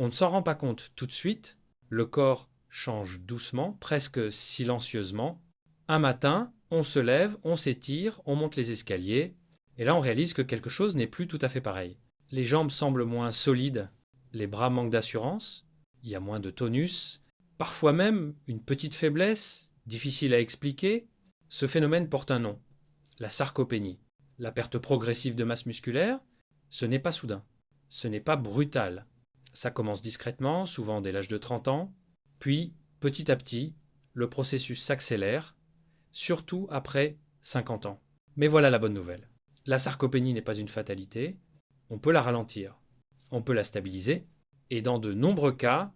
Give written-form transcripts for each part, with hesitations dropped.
On ne s'en rend pas compte tout de suite, le corps change doucement, presque silencieusement. Un matin, on se lève, on s'étire, on monte les escaliers, et là on réalise que quelque chose n'est plus tout à fait pareil. Les jambes semblent moins solides, les bras manquent d'assurance, il y a moins de tonus, parfois même une petite faiblesse, difficile à expliquer. Ce phénomène porte un nom, la sarcopénie. La perte progressive de masse musculaire, ce n'est pas soudain, ce n'est pas brutal. Ça commence discrètement, souvent dès l'âge de 30 ans, puis petit à petit, le processus s'accélère, surtout après 50 ans. Mais voilà la bonne nouvelle. La sarcopénie n'est pas une fatalité, on peut la ralentir, on peut la stabiliser, et dans de nombreux cas,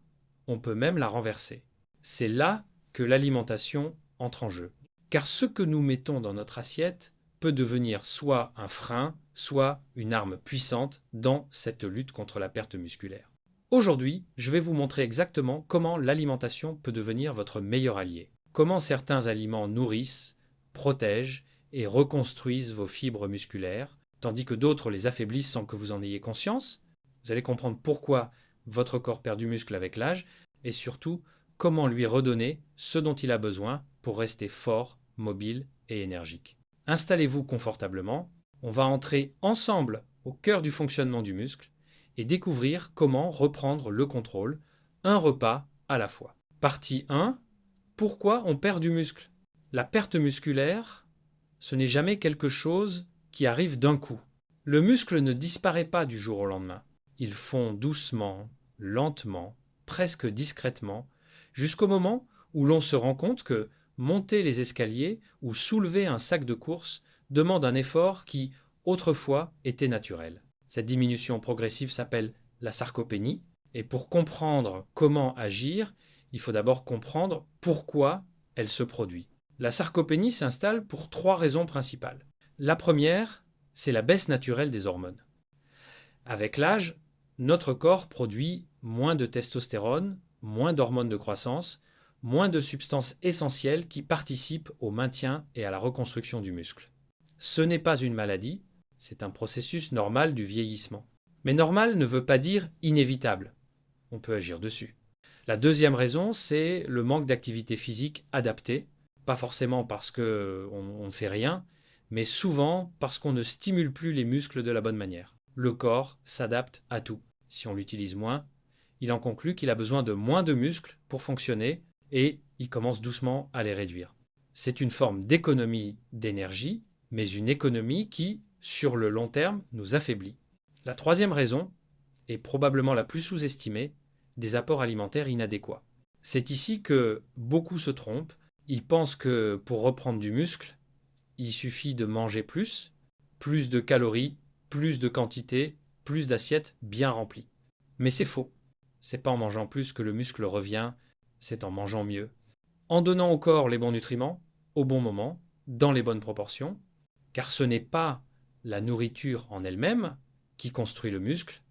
on peut même la renverser. C'est là que l'alimentation entre en jeu. Car ce que nous mettons dans notre assiette peut devenir soit un frein, soit une arme puissante dans cette lutte contre la perte musculaire. Aujourd'hui, je vais vous montrer exactement comment l'alimentation peut devenir votre meilleur allié. Comment certains aliments nourrissent, protègent et reconstruisent vos fibres musculaires, tandis que d'autres les affaiblissent sans que vous en ayez conscience. Vous allez comprendre pourquoi votre corps perd du muscle avec l'âge et surtout comment lui redonner ce dont il a besoin pour rester fort, mobile et énergique. Installez-vous confortablement, on va entrer ensemble au cœur du fonctionnement du muscle et découvrir comment reprendre le contrôle, un repas à la fois. Partie 1. Pourquoi on perd du muscle? La perte musculaire, ce n'est jamais quelque chose qui arrive d'un coup. Le muscle ne disparaît pas du jour au lendemain. Il fond doucement, lentement, presque discrètement, jusqu'au moment où l'on se rend compte que monter les escaliers ou soulever un sac de course demande un effort qui, autrefois, était naturel. Cette diminution progressive s'appelle la sarcopénie, et pour comprendre comment agir, il faut d'abord comprendre pourquoi elle se produit. La sarcopénie s'installe pour 3 raisons principales. La première, c'est la baisse naturelle des hormones. Avec l'âge, notre corps produit moins de testostérone, moins d'hormones de croissance, moins de substances essentielles qui participent au maintien et à la reconstruction du muscle. Ce n'est pas une maladie, c'est un processus normal du vieillissement. Mais normal ne veut pas dire inévitable. On peut agir dessus. La deuxième raison, c'est le manque d'activité physique adaptée, pas forcément parce qu'on ne fait rien, mais souvent parce qu'on ne stimule plus les muscles de la bonne manière. Le corps s'adapte à tout. Si on l'utilise moins, il en conclut qu'il a besoin de moins de muscles pour fonctionner et il commence doucement à les réduire. C'est une forme d'économie d'énergie, mais une économie qui, sur le long terme, nous affaiblit. La troisième raison, est probablement la plus sous-estimée, des apports alimentaires inadéquats. C'est ici que beaucoup se trompent. Ils pensent que pour reprendre du muscle, il suffit de manger plus de calories, plus de quantité, plus d'assiettes bien remplies. Mais c'est faux. C'est pas en mangeant plus que le muscle revient, c'est en mangeant mieux. En donnant au corps les bons nutriments, au bon moment, dans les bonnes proportions, car ce n'est pas la nourriture en elle-même qui construit le muscle,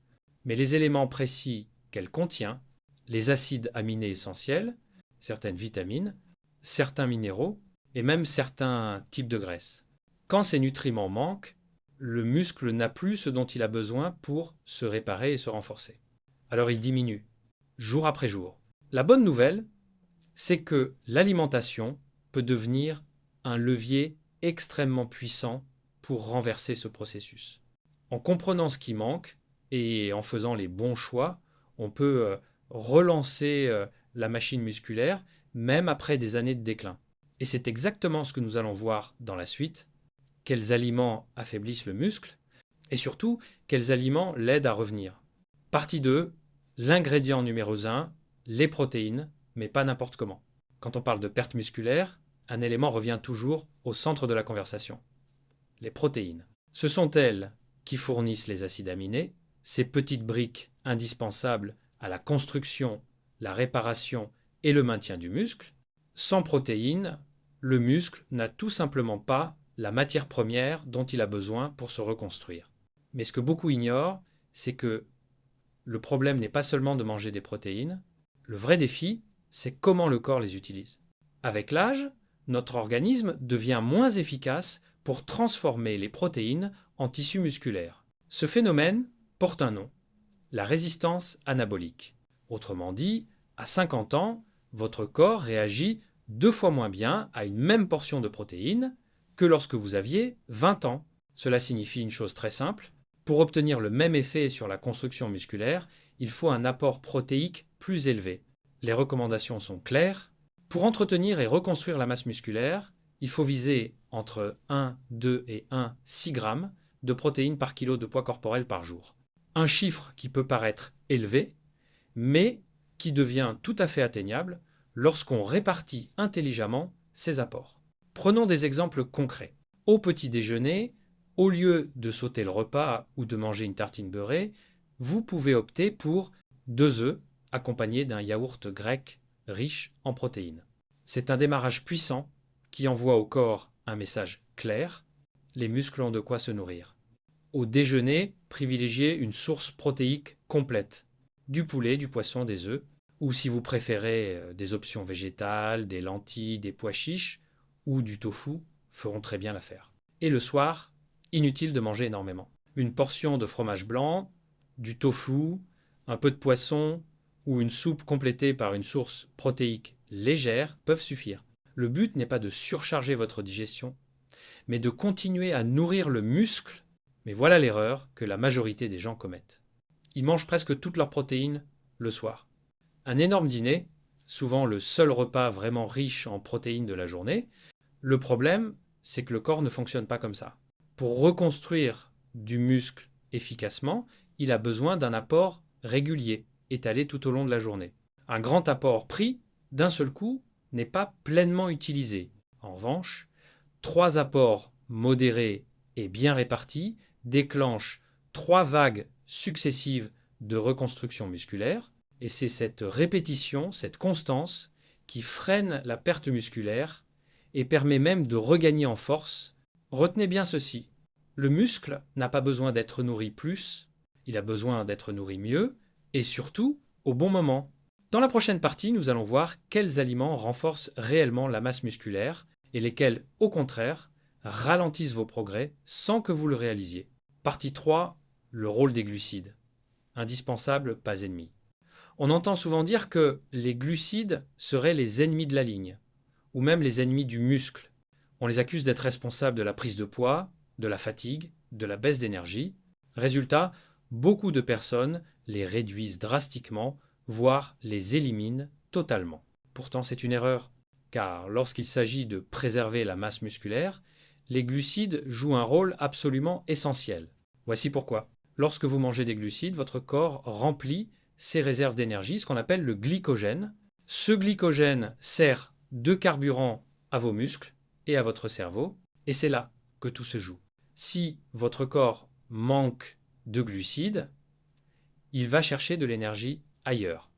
mais les éléments précis qu'elle contient, les acides aminés essentiels, certaines vitamines, certains minéraux et même certains types de graisses. Quand ces nutriments manquent, le muscle n'a plus ce dont il a besoin pour se réparer et se renforcer. Alors il diminue, jour après jour. La bonne nouvelle, c'est que l'alimentation peut devenir un levier extrêmement puissant pour renverser ce processus. En comprenant ce qui manque et en faisant les bons choix, on peut relancer la machine musculaire même après des années de déclin. Et c'est exactement ce que nous allons voir dans la suite. Quels aliments affaiblissent le muscle et surtout quels aliments l'aident à revenir. Partie 2, l'ingrédient numéro 1, les protéines, mais pas n'importe comment. Quand on parle de perte musculaire, un élément revient toujours au centre de la conversation. Les protéines. Ce sont elles qui fournissent les acides aminés, ces petites briques indispensables à la construction, la réparation et le maintien du muscle. Sans protéines, le muscle n'a tout simplement pas la matière première dont il a besoin pour se reconstruire. Mais ce que beaucoup ignorent, c'est que le problème n'est pas seulement de manger des protéines, le vrai défi, c'est comment le corps les utilise. Avec l'âge, notre organisme devient moins efficace pour transformer les protéines en tissus musculaires. Ce phénomène porte un nom, la résistance anabolique. Autrement dit, à 50 ans, votre corps réagit 2 fois moins bien à une même portion de protéines que lorsque vous aviez 20 ans. Cela signifie une chose très simple. Pour obtenir le même effet sur la construction musculaire, il faut un apport protéique plus élevé. Les recommandations sont claires. Pour entretenir et reconstruire la masse musculaire, il faut viser entre 1, 2 et 1, 6 grammes de protéines par kilo de poids corporel par jour. Un chiffre qui peut paraître élevé, mais qui devient tout à fait atteignable lorsqu'on répartit intelligemment ces apports. Prenons des exemples concrets. Au petit déjeuner, au lieu de sauter le repas ou de manger une tartine beurrée, vous pouvez opter pour 2 œufs accompagnés d'un yaourt grec riche en protéines. C'est un démarrage puissant qui envoie au corps un message clair, les muscles ont de quoi se nourrir. Au déjeuner, privilégiez une source protéique complète, du poulet, du poisson, des œufs, ou si vous préférez des options végétales, des lentilles, des pois chiches ou du tofu feront très bien l'affaire. Et le soir, inutile de manger énormément. Une portion de fromage blanc, du tofu, un peu de poisson ou une soupe complétée par une source protéique légère peuvent suffire. Le but n'est pas de surcharger votre digestion, mais de continuer à nourrir le muscle. Mais voilà l'erreur que la majorité des gens commettent. Ils mangent presque toutes leurs protéines le soir. Un énorme dîner, souvent le seul repas vraiment riche en protéines de la journée. Le problème, c'est que le corps ne fonctionne pas comme ça. Pour reconstruire du muscle efficacement, il a besoin d'un apport régulier, étalé tout au long de la journée. Un grand apport pris d'un seul coup n'est pas pleinement utilisé. En revanche, 3 apports modérés et bien répartis déclenchent 3 vagues successives de reconstruction musculaire, et c'est cette répétition, cette constance, qui freine la perte musculaire et permet même de regagner en force. Retenez bien ceci, le muscle n'a pas besoin d'être nourri plus, il a besoin d'être nourri mieux, et surtout au bon moment. Dans la prochaine partie, nous allons voir quels aliments renforcent réellement la masse musculaire et lesquels, au contraire, ralentissent vos progrès sans que vous le réalisiez. Partie 3, le rôle des glucides. Indispensable, pas ennemi. On entend souvent dire que les glucides seraient les ennemis de la ligne, ou même les ennemis du muscle. On les accuse d'être responsables de la prise de poids, de la fatigue, de la baisse d'énergie. Résultat, beaucoup de personnes les réduisent drastiquement, voire les éliminent totalement. Pourtant, c'est une erreur, car lorsqu'il s'agit de préserver la masse musculaire, les glucides jouent un rôle absolument essentiel. Voici pourquoi. Lorsque vous mangez des glucides, votre corps remplit ses réserves d'énergie, ce qu'on appelle le glycogène. Ce glycogène sert de carburant à vos muscles et à votre cerveau, et c'est là que tout se joue. Si votre corps manque de glucides, il va chercher de l'énergie ailleurs.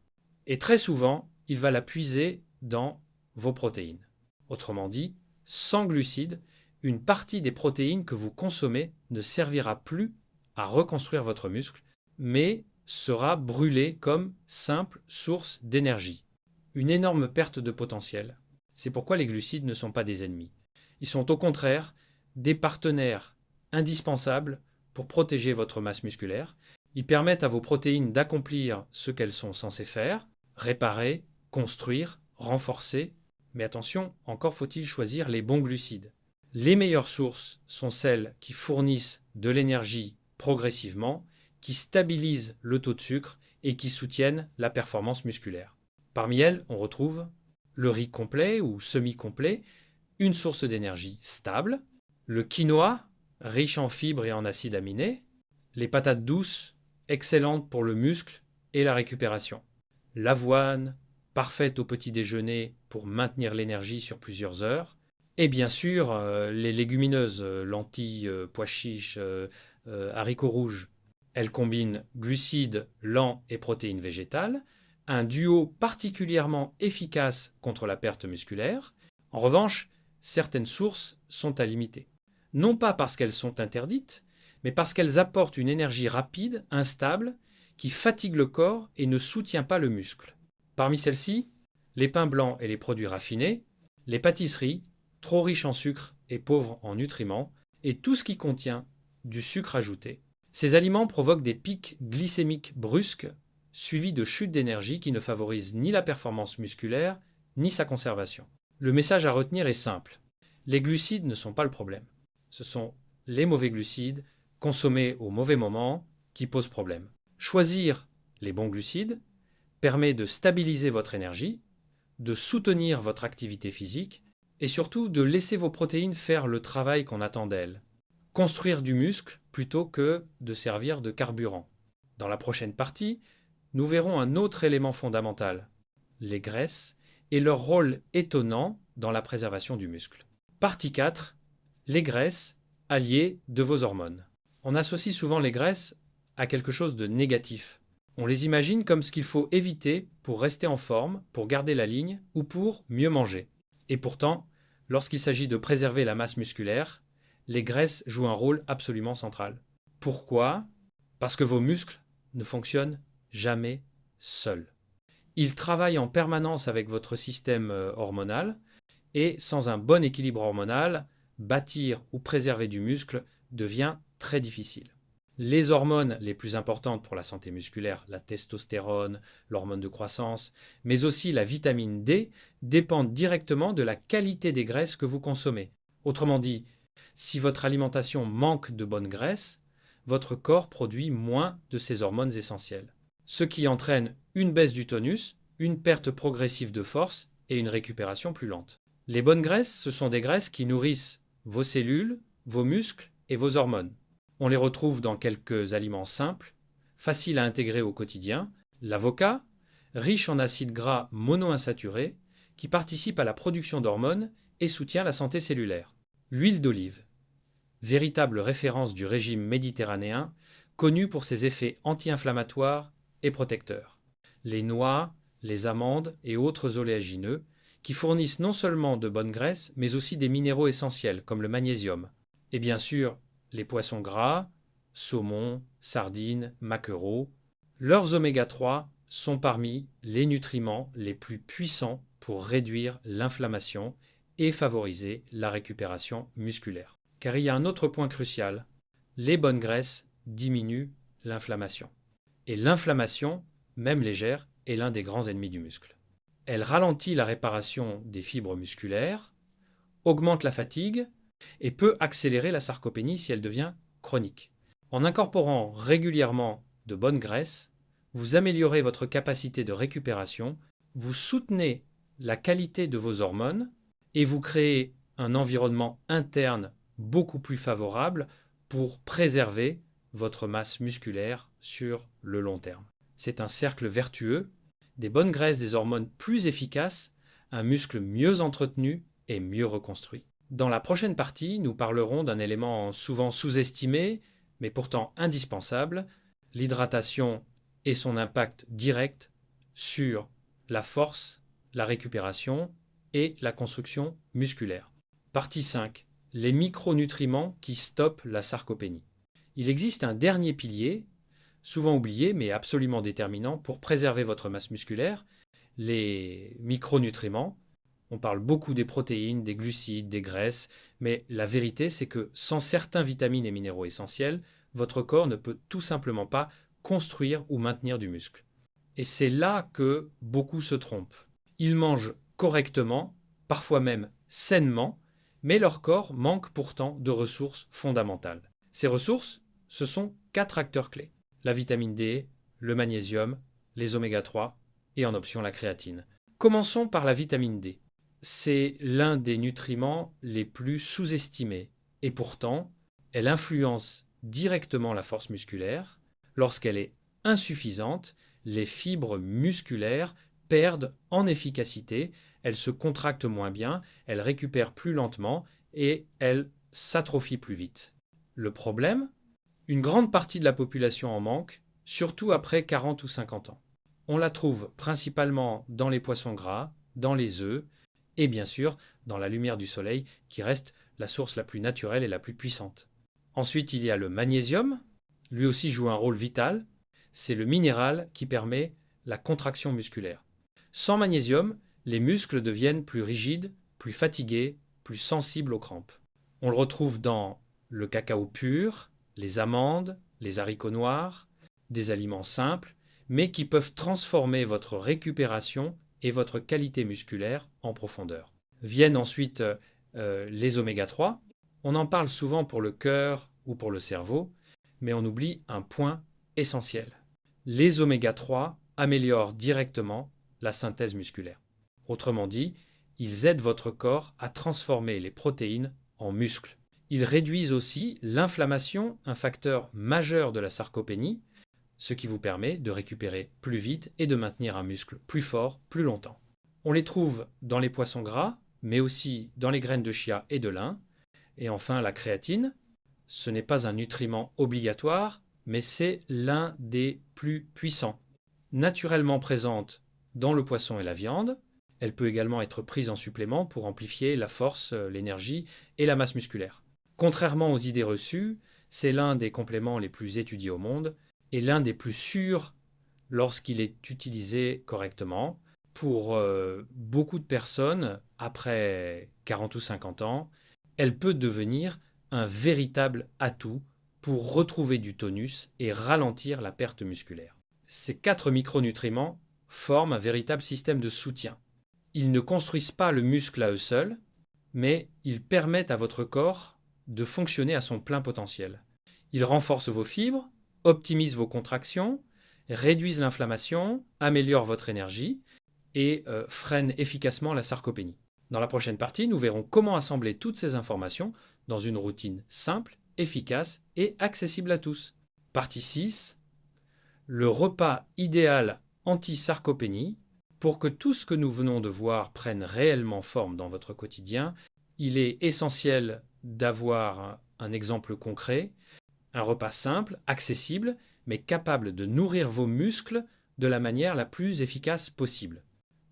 Et très souvent, il va la puiser dans vos protéines. Autrement dit, sans glucides, une partie des protéines que vous consommez ne servira plus à reconstruire votre muscle, mais sera brûlée comme simple source d'énergie. Une énorme perte de potentiel. C'est pourquoi les glucides ne sont pas des ennemis. Ils sont au contraire des partenaires indispensables pour protéger votre masse musculaire. Ils permettent à vos protéines d'accomplir ce qu'elles sont censées faire, réparer, construire, renforcer. Mais attention, encore faut-il choisir les bons glucides. Les meilleures sources sont celles qui fournissent de l'énergie progressivement, qui stabilisent le taux de sucre et qui soutiennent la performance musculaire. Parmi elles, on retrouve le riz complet ou semi-complet, une source d'énergie stable, le quinoa, riche en fibres et en acides aminés, les patates douces, excellentes pour le muscle et la récupération, l'avoine, parfaite au petit déjeuner pour maintenir l'énergie sur plusieurs heures, et bien sûr les légumineuses, lentilles, pois chiches, haricots rouges. Elles combinent glucides lents et protéines végétales, un duo particulièrement efficace contre la perte musculaire. En revanche, certaines sources sont à limiter. Non pas parce qu'elles sont interdites, mais parce qu'elles apportent une énergie rapide, instable, qui fatigue le corps et ne soutient pas le muscle. Parmi celles-ci, les pains blancs et les produits raffinés, les pâtisseries, trop riches en sucre et pauvres en nutriments, et tout ce qui contient du sucre ajouté. Ces aliments provoquent des pics glycémiques brusques suivies de chutes d'énergie qui ne favorisent ni la performance musculaire, ni sa conservation. Le message à retenir est simple. Les glucides ne sont pas le problème. Ce sont les mauvais glucides, consommés au mauvais moment, qui posent problème. Choisir les bons glucides permet de stabiliser votre énergie, de soutenir votre activité physique et surtout de laisser vos protéines faire le travail qu'on attend d'elles. Construire du muscle plutôt que de servir de carburant. Dans la prochaine partie, nous verrons un autre élément fondamental, les graisses et leur rôle étonnant dans la préservation du muscle. Partie 4, les graisses, alliées de vos hormones. On associe souvent les graisses à quelque chose de négatif. On les imagine comme ce qu'il faut éviter pour rester en forme, pour garder la ligne ou pour mieux manger. Et pourtant, lorsqu'il s'agit de préserver la masse musculaire, les graisses jouent un rôle absolument central. Pourquoi ? Parce que vos muscles ne fonctionnent jamais seuls. Ils travaillent en permanence avec votre système hormonal et sans un bon équilibre hormonal, bâtir ou préserver du muscle devient très difficile. Les hormones les plus importantes pour la santé musculaire, la testostérone, l'hormone de croissance, mais aussi la vitamine D, dépendent directement de la qualité des graisses que vous consommez. Autrement dit, si votre alimentation manque de bonnes graisses, votre corps produit moins de ces hormones essentielles, ce qui entraîne une baisse du tonus, une perte progressive de force et une récupération plus lente. Les bonnes graisses, ce sont des graisses qui nourrissent vos cellules, vos muscles et vos hormones. On les retrouve dans quelques aliments simples, faciles à intégrer au quotidien. L'avocat, riche en acides gras monoinsaturés, qui participe à la production d'hormones et soutient la santé cellulaire. L'huile d'olive, véritable référence du régime méditerranéen, connue pour ses effets anti-inflammatoires et protecteurs. Les noix, les amandes et autres oléagineux, qui fournissent non seulement de bonnes graisses, mais aussi des minéraux essentiels comme le magnésium. Et bien sûr, les poissons gras, saumon, sardines, maquereaux, leurs oméga 3 sont parmi les nutriments les plus puissants pour réduire l'inflammation et favoriser la récupération musculaire. Car il y a un autre point crucial, les bonnes graisses diminuent l'inflammation. Et l'inflammation, même légère, est l'un des grands ennemis du muscle. Elle ralentit la réparation des fibres musculaires, augmente la fatigue et peut accélérer la sarcopénie si elle devient chronique. En incorporant régulièrement de bonnes graisses, vous améliorez votre capacité de récupération, vous soutenez la qualité de vos hormones et vous créez un environnement interne beaucoup plus favorable pour préserver votre masse musculaire sur le long terme. C'est un cercle vertueux, des bonnes graisses, des hormones plus efficaces, un muscle mieux entretenu et mieux reconstruit. Dans la prochaine partie, nous parlerons d'un élément souvent sous-estimé, mais pourtant indispensable, l'hydratation et son impact direct sur la force, la récupération et la construction musculaire. Partie 5. Les micronutriments qui stoppent la sarcopénie. Il existe un dernier pilier, souvent oublié mais absolument déterminant pour préserver votre masse musculaire, les micronutriments. On parle beaucoup des protéines, des glucides, des graisses, mais la vérité c'est que sans certains vitamines et minéraux essentiels, votre corps ne peut tout simplement pas construire ou maintenir du muscle. Et c'est là que beaucoup se trompent. Ils mangent correctement, parfois même sainement, mais leur corps manque pourtant de ressources fondamentales. Ces ressources, ce sont 4 acteurs clés. La vitamine D, le magnésium, les oméga 3 et en option la créatine. Commençons par la vitamine D. C'est l'un des nutriments les plus sous-estimés et pourtant, elle influence directement la force musculaire. Lorsqu'elle est insuffisante, les fibres musculaires perdent en efficacité, elles se contractent moins bien, elles récupèrent plus lentement et elles s'atrophient plus vite. Le problème ? Une grande partie de la population en manque, surtout après 40 ou 50 ans. On la trouve principalement dans les poissons gras, dans les œufs et bien sûr dans la lumière du soleil qui reste la source la plus naturelle et la plus puissante. Ensuite, il y a le magnésium, lui aussi joue un rôle vital, c'est le minéral qui permet la contraction musculaire. Sans magnésium, les muscles deviennent plus rigides, plus fatigués, plus sensibles aux crampes. On le retrouve dans le cacao pur, les amandes, les haricots noirs, des aliments simples, mais qui peuvent transformer votre récupération et votre qualité musculaire en profondeur. Viennent ensuite les oméga 3. On en parle souvent pour le cœur ou pour le cerveau, mais on oublie un point essentiel. Les oméga 3 améliorent directement la synthèse musculaire. Autrement dit, ils aident votre corps à transformer les protéines en muscles. Ils réduisent aussi l'inflammation, un facteur majeur de la sarcopénie, ce qui vous permet de récupérer plus vite et de maintenir un muscle plus fort plus longtemps. On les trouve dans les poissons gras, mais aussi dans les graines de chia et de lin. Et enfin, la créatine, ce n'est pas un nutriment obligatoire, mais c'est l'un des plus puissants. Naturellement présente dans le poisson et la viande, elle peut également être prise en supplément pour amplifier la force, l'énergie et la masse musculaire. Contrairement aux idées reçues, c'est l'un des compléments les plus étudiés au monde et l'un des plus sûrs lorsqu'il est utilisé correctement. Pour beaucoup de personnes, après 40 ou 50 ans, elle peut devenir un véritable atout pour retrouver du tonus et ralentir la perte musculaire. Ces 4 micronutriments forment un véritable système de soutien. Ils ne construisent pas le muscle à eux seuls, mais ils permettent à votre corps de fonctionner à son plein potentiel. Ils renforcent vos fibres, optimisent vos contractions, réduisent l'inflammation, améliorent votre énergie et freinent efficacement la sarcopénie. Dans la prochaine partie, nous verrons comment assembler toutes ces informations dans une routine simple, efficace et accessible à tous. Partie 6. Le repas idéal anti-sarcopénie. Pour que tout ce que nous venons de voir prenne réellement forme dans votre quotidien, il est essentiel d'avoir un exemple concret, un repas simple, accessible, mais capable de nourrir vos muscles de la manière la plus efficace possible.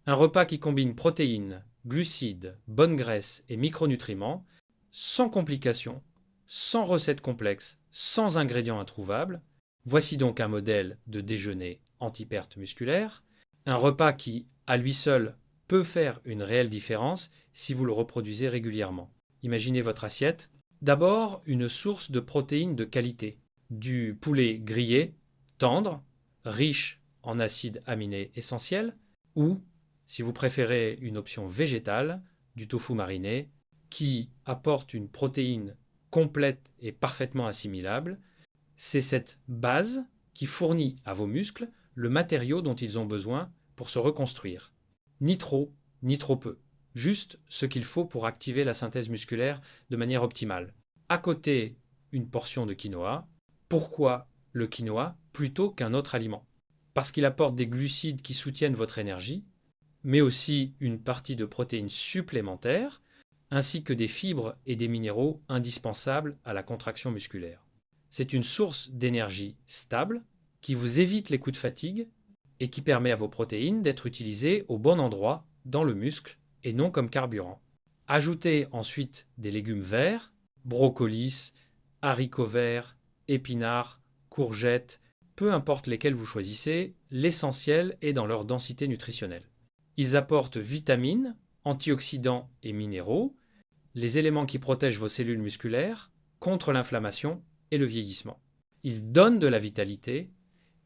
Un repas qui combine protéines, glucides, bonnes graisses et micronutriments, sans complications, sans recettes complexes, sans ingrédients introuvables. Voici donc un modèle de déjeuner anti-perte musculaire, un repas qui, à lui seul, peut faire une réelle différence si vous le reproduisez régulièrement. Imaginez votre assiette. D'abord, une source de protéines de qualité. Du poulet grillé, tendre, riche en acides aminés essentiels, ou, si vous préférez une option végétale, du tofu mariné, qui apporte une protéine complète et parfaitement assimilable. C'est cette base qui fournit à vos muscles le matériau dont ils ont besoin pour se reconstruire. Ni trop, ni trop peu. Juste ce qu'il faut pour activer la synthèse musculaire de manière optimale. À côté, une portion de quinoa. Pourquoi le quinoa plutôt qu'un autre aliment? Parce qu'il apporte des glucides qui soutiennent votre énergie, mais aussi une partie de protéines supplémentaires, ainsi que des fibres et des minéraux indispensables à la contraction musculaire. C'est une source d'énergie stable qui vous évite les coups de fatigue et qui permet à vos protéines d'être utilisées au bon endroit dans le muscle et non comme carburant. Ajoutez ensuite des légumes verts, brocolis, haricots verts, épinards, courgettes, peu importe lesquels vous choisissez, l'essentiel est dans leur densité nutritionnelle. Ils apportent vitamines, antioxydants et minéraux, les éléments qui protègent vos cellules musculaires contre l'inflammation et le vieillissement. Ils donnent de la vitalité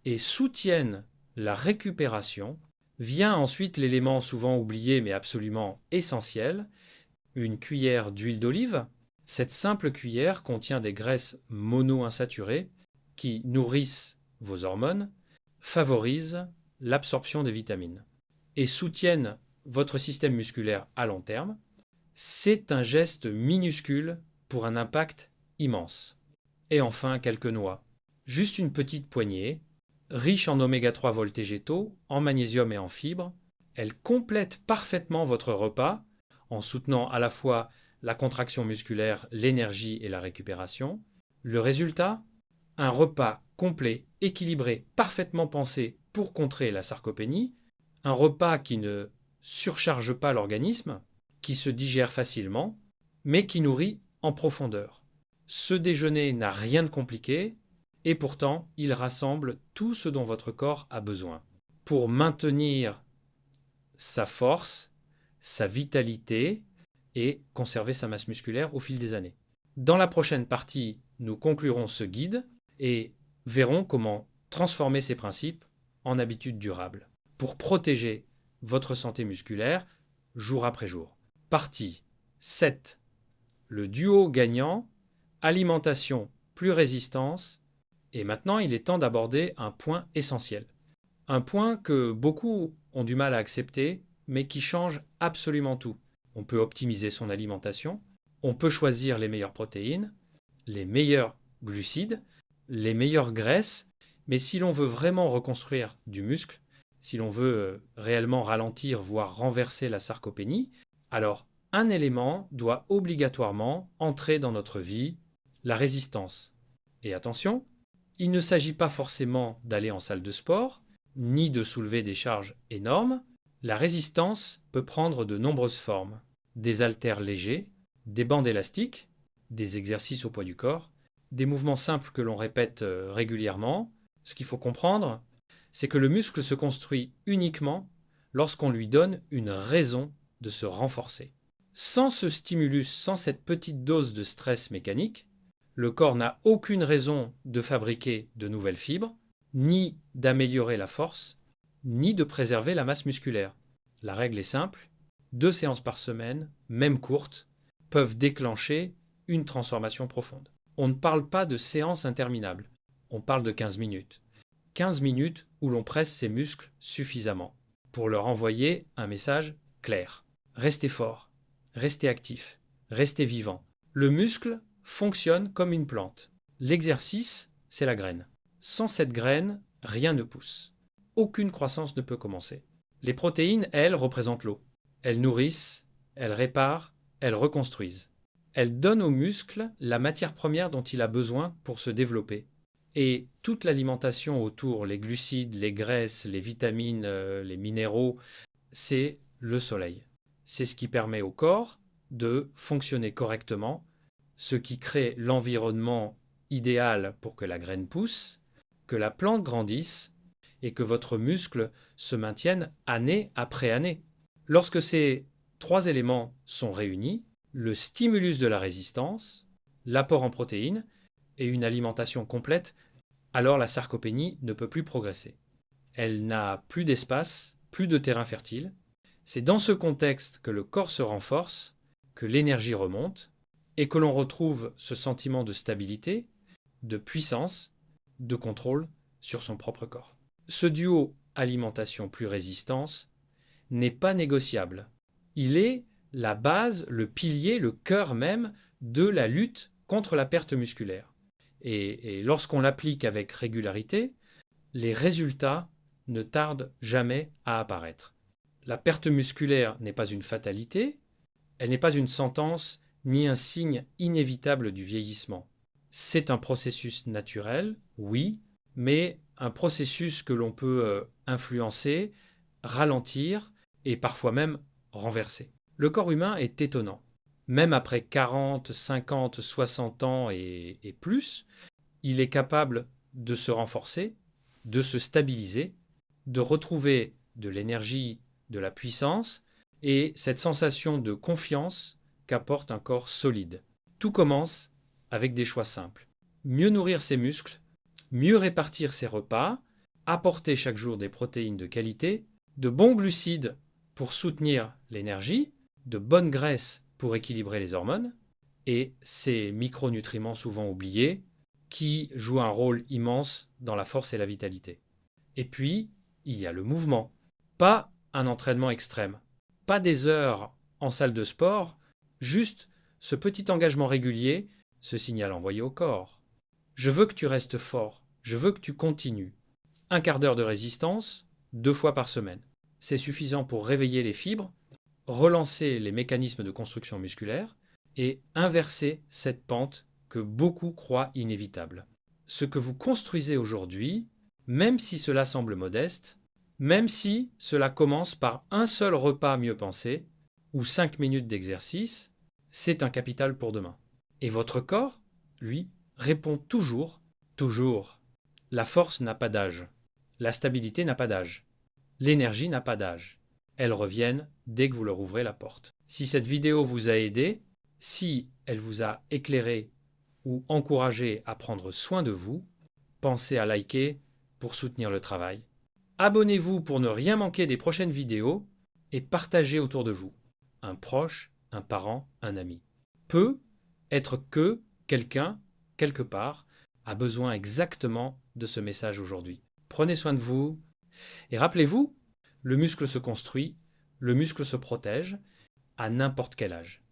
et soutiennent la récupération. Vient ensuite l'élément souvent oublié mais absolument essentiel, une cuillère d'huile d'olive. Cette simple cuillère contient des graisses monoinsaturées qui nourrissent vos hormones, favorisent l'absorption des vitamines et soutiennent votre système musculaire à long terme. C'est un geste minuscule pour un impact immense. Et enfin, quelques noix. Juste une petite poignée, riche en oméga 3 végétaux, en magnésium et en fibres. Elle complète parfaitement votre repas en soutenant à la fois la contraction musculaire, l'énergie et la récupération. Le résultat? Un repas complet, équilibré, parfaitement pensé pour contrer la sarcopénie. Un repas qui ne surcharge pas l'organisme, qui se digère facilement, mais qui nourrit en profondeur. Ce déjeuner n'a rien de compliqué et pourtant il rassemble tout ce dont votre corps a besoin pour maintenir sa force, sa vitalité et conserver sa masse musculaire au fil des années. Dans la prochaine partie, nous conclurons ce guide et verrons comment transformer ces principes en habitudes durables pour protéger votre santé musculaire jour après jour. Partie 7. Le duo gagnant, alimentation plus résistance. Et maintenant, il est temps d'aborder un point essentiel. Un point que beaucoup ont du mal à accepter, mais qui change absolument tout. On peut optimiser son alimentation, on peut choisir les meilleures protéines, les meilleurs glucides, les meilleures graisses, mais si l'on veut vraiment reconstruire du muscle, si l'on veut réellement ralentir, voire renverser la sarcopénie, alors un élément doit obligatoirement entrer dans notre vie, la résistance. Et attention, il ne s'agit pas forcément d'aller en salle de sport, ni de soulever des charges énormes. La résistance peut prendre de nombreuses formes. Des haltères légers, des bandes élastiques, des exercices au poids du corps, des mouvements simples que l'on répète régulièrement. Ce qu'il faut comprendre, c'est que le muscle se construit uniquement lorsqu'on lui donne une raison de se renforcer. Sans ce stimulus, sans cette petite dose de stress mécanique, le corps n'a aucune raison de fabriquer de nouvelles fibres, ni d'améliorer la force, ni de préserver la masse musculaire. La règle est simple, 2 séances par semaine, même courtes, peuvent déclencher une transformation profonde. On ne parle pas de séances interminables, on parle de 15 minutes. 15 minutes où l'on presse ses muscles suffisamment pour leur envoyer un message clair. Restez fort, restez actif, restez vivant. Le muscle fonctionne comme une plante. L'exercice, c'est la graine. Sans cette graine, rien ne pousse. Aucune croissance ne peut commencer. Les protéines, elles, représentent l'eau. Elles nourrissent, elles réparent, elles reconstruisent. Elles donnent au muscle la matière première dont il a besoin pour se développer. Et toute l'alimentation autour, les glucides, les graisses, les vitamines, les minéraux, c'est le soleil. C'est ce qui permet au corps de fonctionner correctement, ce qui crée l'environnement idéal pour que la graine pousse, que la plante grandisse et que votre muscle se maintienne année après année. Lorsque ces 3 éléments sont réunis, le stimulus de la résistance, l'apport en protéines et une alimentation complète, alors la sarcopénie ne peut plus progresser. Elle n'a plus d'espace, plus de terrain fertile. C'est dans ce contexte que le corps se renforce, que l'énergie remonte et que l'on retrouve ce sentiment de stabilité, de puissance, de contrôle sur son propre corps. Ce duo alimentation plus résistance n'est pas négociable. Il est la base, le pilier, le cœur même de la lutte contre la perte musculaire. Et lorsqu'on l'applique avec régularité, les résultats ne tardent jamais à apparaître. La perte musculaire n'est pas une fatalité, elle n'est pas une sentence ni un signe inévitable du vieillissement. C'est un processus naturel, oui, mais un processus que l'on peut influencer, ralentir et parfois même renverser. Le corps humain est étonnant. Même après 40, 50, 60 ans et plus, il est capable de se renforcer, de se stabiliser, de retrouver de l'énergie, de la puissance et cette sensation de confiance qu'apporte un corps solide. Tout commence avec des choix simples. Mieux nourrir ses muscles, mieux répartir ses repas, apporter chaque jour des protéines de qualité, de bons glucides pour soutenir l'énergie, de bonnes graisses pour équilibrer les hormones, et ces micronutriments souvent oubliés qui jouent un rôle immense dans la force et la vitalité. Et puis, il y a le mouvement. Pas un entraînement extrême, pas des heures en salle de sport, juste ce petit engagement régulier, ce signal envoyé au corps. Je veux que tu restes fort, je veux que tu continues. 1/4 d'heure de résistance, 2 fois par semaine. C'est suffisant pour réveiller les fibres, relancer les mécanismes de construction musculaire et inverser cette pente que beaucoup croient inévitable. Ce que vous construisez aujourd'hui, même si cela semble modeste, même si cela commence par un seul repas mieux pensé ou 5 minutes d'exercice, c'est un capital pour demain. Et votre corps, lui, répond toujours, toujours. La force n'a pas d'âge. La stabilité n'a pas d'âge. L'énergie n'a pas d'âge. Elles reviennent dès que vous leur ouvrez la porte. Si cette vidéo vous a aidé, si elle vous a éclairé ou encouragé à prendre soin de vous, pensez à liker pour soutenir le travail. Abonnez-vous pour ne rien manquer des prochaines vidéos et partagez autour de vous. Un proche, un parent, un ami. Peut être que quelqu'un, quelque part, a besoin exactement de ce message aujourd'hui. Prenez soin de vous et rappelez-vous, le muscle se construit, le muscle se protège à n'importe quel âge.